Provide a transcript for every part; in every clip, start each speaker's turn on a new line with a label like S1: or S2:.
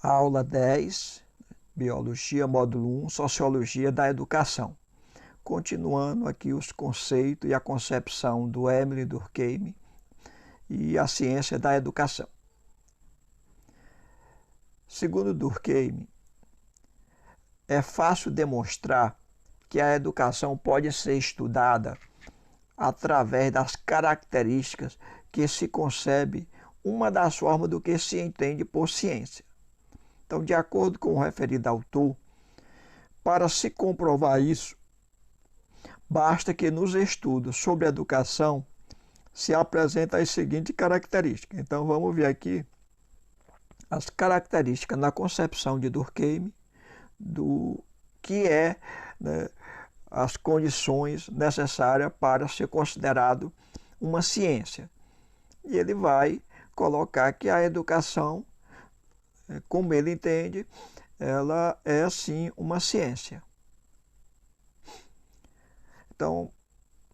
S1: Aula 10, Biologia, módulo 1, Sociologia da Educação. Continuando aqui os conceitos e a concepção do Emile Durkheim e a ciência da educação. Segundo Durkheim, é fácil demonstrar que a educação pode ser estudada através das características que se concebe uma das formas do que se entende por ciência. Então, de acordo com o referido autor, para se comprovar isso, basta que nos estudos sobre educação se apresentem as seguintes características. Então, vamos ver aqui as características na concepção de Durkheim do que é, as condições necessárias para ser considerado uma ciência. E ele vai colocar que a educação, como ele entende, ela é sim uma ciência. Então,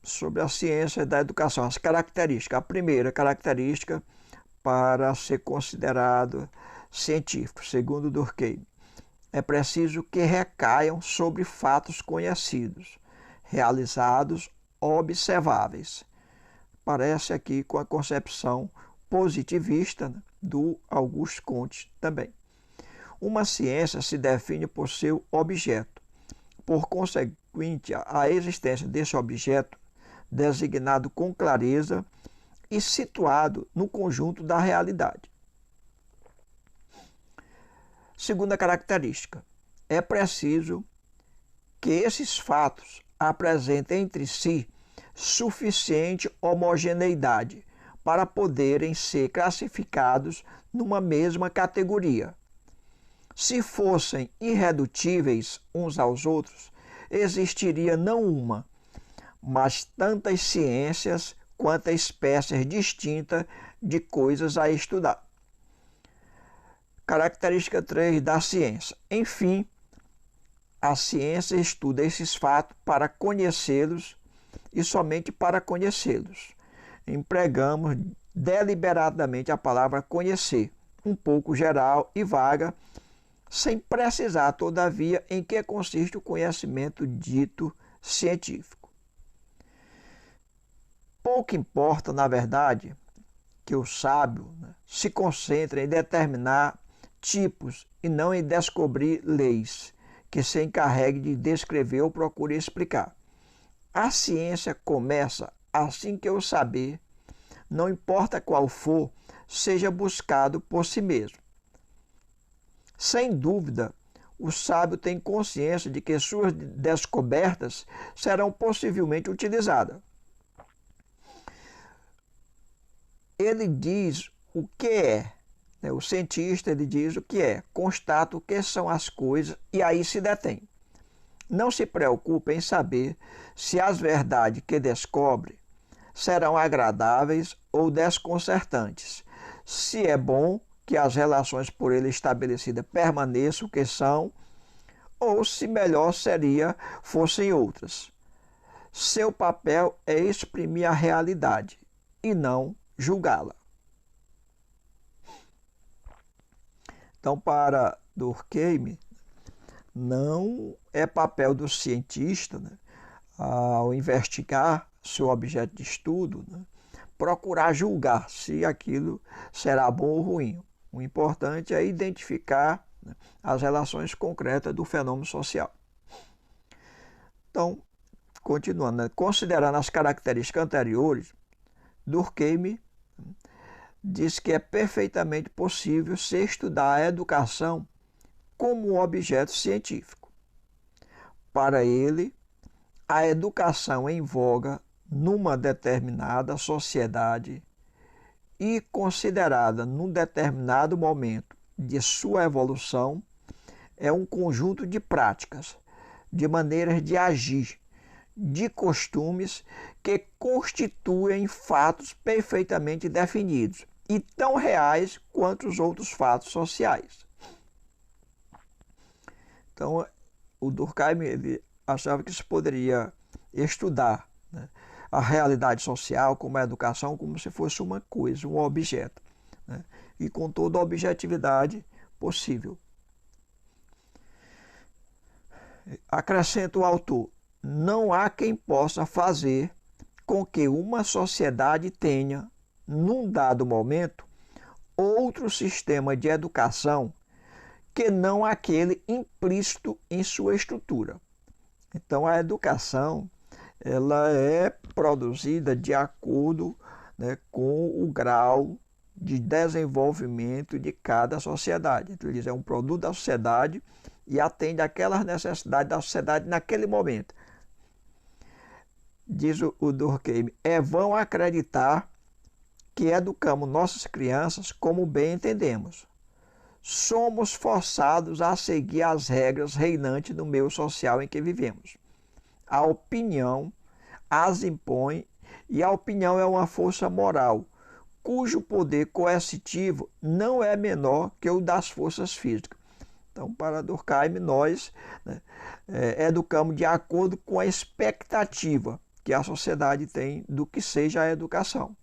S1: sobre a ciência da educação, as características. A primeira característica para ser considerado científico, segundo Durkheim, é preciso que recaiam sobre fatos conhecidos, realizados, observáveis. Parece aqui com a concepção positivista do Auguste Comte também. Uma ciência se define por seu objeto. Por conseguinte, a existência desse objeto, designado com clareza e situado no conjunto da realidade. Segunda característica, é preciso que esses fatos apresentem entre si suficiente homogeneidade para poderem ser classificados numa mesma categoria. Se fossem irredutíveis uns aos outros, existiria não uma, mas tantas ciências quanto espécies distintas de coisas a estudar. Característica 3 da ciência. Enfim, a ciência estuda esses fatos para conhecê-los e somente para conhecê-los. Empregamos deliberadamente a palavra conhecer, um pouco geral e vaga, sem precisar, todavia, em que consiste o conhecimento dito científico. Pouco importa, na verdade, que o sábio se concentre em determinar tipos e não em descobrir leis, que se encarregue de descrever ou procure explicar. A ciência começa assim que o saber, não importa qual for, seja buscado por si mesmo. Sem dúvida, o sábio tem consciência de que suas descobertas serão possivelmente utilizadas. Ele diz o que é, o cientista ele diz o que é, constata o que são as coisas e aí se detém. Não se preocupe em saber se as verdades que descobre serão agradáveis ou desconcertantes, se é bom que as relações por ele estabelecidas permaneçam o que são, ou se melhor seria fossem outras. Seu papel é exprimir a realidade e não julgá-la. Então, para Durkheim, não é papel do cientista, ao investigar seu objeto de estudo, procurar julgar se aquilo será bom ou ruim. O importante é identificar as relações concretas do fenômeno social. Então, continuando, considerando as características anteriores, Durkheim diz que é perfeitamente possível se estudar a educação como um objeto científico. Para ele, a educação em voga numa determinada sociedade e considerada num determinado momento de sua evolução é um conjunto de práticas, de maneiras de agir, de costumes que constituem fatos perfeitamente definidos e tão reais quanto os outros fatos sociais. Então, o Durkheim ele achava que se poderia estudar a realidade social, como a educação, como se fosse uma coisa, um objeto. E com toda a objetividade possível. Acrescenta o autor: não há quem possa fazer com que uma sociedade tenha, num dado momento, outro sistema de educação que não aquele implícito em sua estrutura. Então, a educação ela é produzida de acordo, né, com o grau de desenvolvimento de cada sociedade. Então, ele diz, é um produto da sociedade e atende àquelas necessidades da sociedade naquele momento. Diz o Durkheim, é vão acreditar que educamos nossas crianças como bem entendemos. Somos forçados a seguir as regras reinantes no meio social em que vivemos. A opinião as impõe e a opinião é uma força moral, cujo poder coercitivo não é menor que o das forças físicas. Então, para Durkheim, nós, né, educamos de acordo com a expectativa que a sociedade tem do que seja a educação.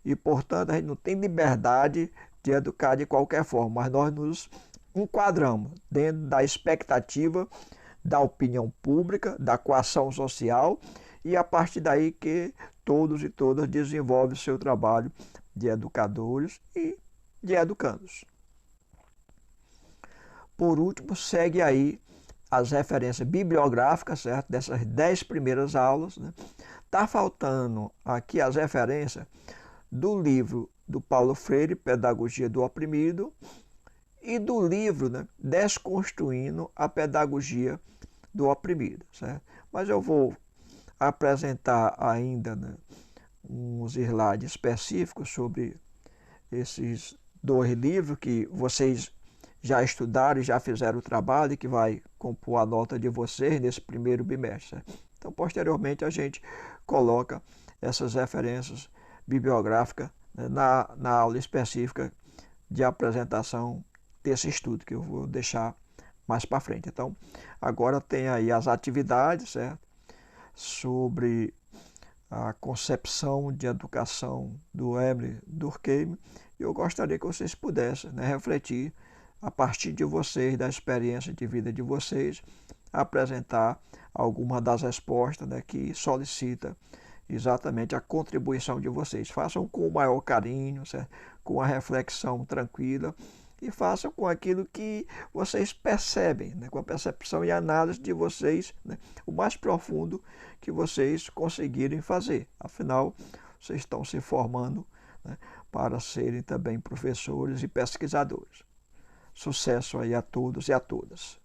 S1: E, portanto, a gente não tem liberdade de educar de qualquer forma, mas nós nos enquadramos dentro da expectativa da opinião pública, da coação social, e a partir daí que todos e todas desenvolvem o seu trabalho de educadores e de educandos. Por último, segue aí as referências bibliográficas, certo? Dessas 10 primeiras aulas. Né? Tá faltando aqui as referências do livro do Paulo Freire, Pedagogia do Oprimido, e do livro, né, Desconstruindo a Pedagogia do Oprimido. Certo? Mas eu vou apresentar ainda, né, uns slides específicos sobre esses 2 livros que vocês já estudaram e já fizeram o trabalho e que vai compor a nota de vocês nesse primeiro bimestre. Então, posteriormente, a gente coloca essas referências bibliográficas, né, na aula específica de apresentação desse estudo, que eu vou deixar mais para frente. Então, agora tem aí as atividades, certo? Sobre a concepção de educação do Emile Durkheim. E eu gostaria que vocês pudessem, né, refletir a partir de vocês, da experiência de vida de vocês, apresentar alguma das respostas, né, que solicita exatamente a contribuição de vocês. Façam com o maior carinho, certo? Com a reflexão tranquila e façam com aquilo que vocês percebem, né? Com a percepção e análise de vocês, né? O mais profundo que vocês conseguirem fazer. Afinal, vocês estão se formando, né, para serem também professores e pesquisadores. Sucesso aí a todos e a todas.